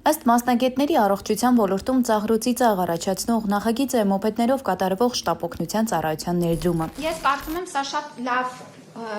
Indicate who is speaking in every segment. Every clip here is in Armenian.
Speaker 1: Ըստ մասնագետների առողջության ոլորտում ծաղրոցի ծաղ առաջացնող նախագիծ է մոպեդներով կատարվող շտապ օգնության ծառայության ներդրումը։
Speaker 2: Ես կարծում եմ, սա շատ լավ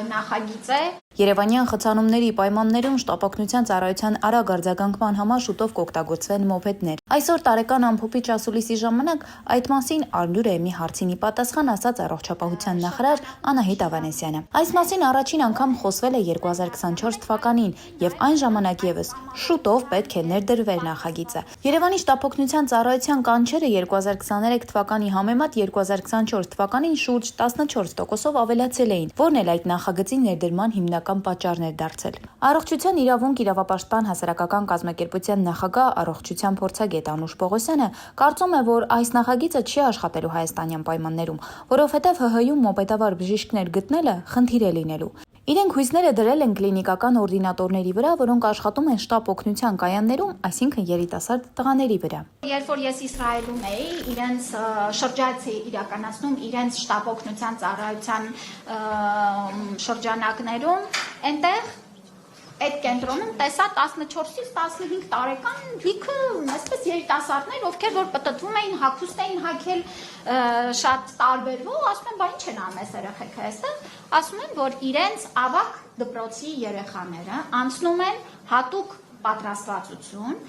Speaker 2: նախագիծ է։
Speaker 1: Երևանյան խցանումների պայմաններում շտապ օգնության ծառայության արագ արձագանքման համար շուտով կօգտագործվեն մոպեդներ։ Այսօր տարեկան ամփոփի ճասուլիսի ժամանակ այդ մասին առլուր է մի հարցինի պատասխան ասաց առողջապահության նախարար Անահիտ Ավանեսյանը։ Այս մասին առաջին անգամ խոսվել է 2024 թվականին եւ այն ժամանակ եւս շուտով պետք է ներդրվեր նախագիծը։ Երևանի շտապ օգնության ծառայության կանչերը 2023 թվականի համեմատ 2024 թվականին շուրջ 14%-ով ավելացել էին, որն էլ այդ նախագծի ներդրման հիմնական պատճառն էր դարձել։ Առողջության իրավունք իրավապաշտպան հասարակական կազմակերպության նախագահ առողջության փորձագետ Անուշ Պողոսյանը կարծում է, որ այս նախագիծը չի աշխատելու հայաստանյան պայմաններում, որովհետև ՀՀ-ում մոպեդավար բժիշկներ գտնելը խնդիր է լինելու։ Իրենք հույսները դրել են կլինիկական օրդինատորների վրա, որոնք աշխատում են շտապ օգնության կայաններում, այսինքն երիտասարդ տղաների վրա։
Speaker 2: Երբ որ ես Իսրայելում էի, իրենց շրջայց էի իրականացնում իրենց շտապ օգնության ծառայության շրջանակներում, այնտեղ այդ կենտրոնում տեսա 14-ից 15 տարեկան լիքը այսպես երիտասարդներ, ովքեր որ պտտվում էին, հագուստ էին հագել շատ տարբերվող, ասում են, բա ինչ են անում այս երեխեքը այստեղ, ասում են, որ իրենց ավագ դպրոցի երեխաները անցնում են հատուկ պատրաստվածություն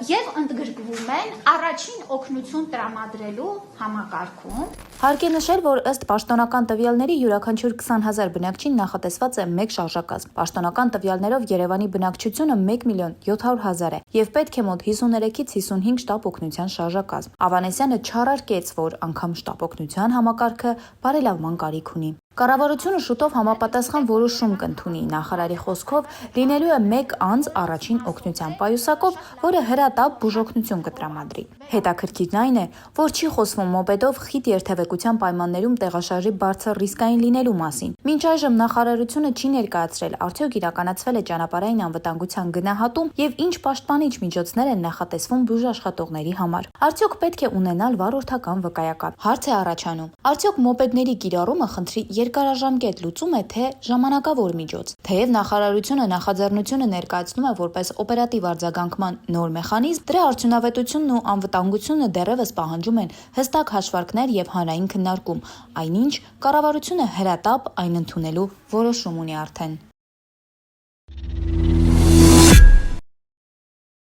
Speaker 2: եւ ընդգրկվում են առաջին օգնություն տրամադրելու համակարգում։
Speaker 1: Հարկ է նշել, որ ըստ պաշտոնական տվյալների յուրաքանչյուր 20,000 բնակչին նախատեսված է մեկ շարժակազմ։ Պաշտոնական տվյալներով Երևանի բնակչությունը 1.700.000 է եւ պետք է մոտ 53-ից 55 շտապ օգնության շարժակազմ։ Ավանեսյանը չարարկեց, որ անգամ շտապ օգնության համակարգը բարելավման կարիք ունի։ Կառավարությունը շուտով համապատասխան որոշում կընդունի։ Նախարարի խոսքով լինելու է մեկ անձ առաջին օգնության պայուսակով, որը հրատապ բուժօգնություն կտրամադրի։ Հետաքրքիրն այն է, որ չի խոսվում մոպեդով խիտ երթևեկության պայմաններում տեղաշարժի բարձր ռիսկային լինելու մասին։ Մինչ այժմ նախարարությունը չի ներկայացրել, արդյոք իրականացվել է ճանապարհային անվտանգության գնահատում եւ ինչ պաշտպանիչ միջոցներ են նախատեսվում բուժաշխատողների համար։ Արդյոք պետք է ունենալ վարորդական վկայական։ Հարց է առաջանում. արդյոք մոպեդների կիրառումը խնդրի երկարաժամկետ լուծում է, թե ժամանակավոր միջոց։ Թեև նախարարությունը նախաձեռնությունը ներկայացնում է որպես օպերատիվ արձագանքման նոր մեխանիզմ, դրա արդյունավետությունն ու անվտանգությունը դեռևս պահանջում են հստակ հաշվարկներ եւ հանրային քննարկում, այնինչ կառավարությունը հրատապ այն ընդունելու որոշում ունի արդեն։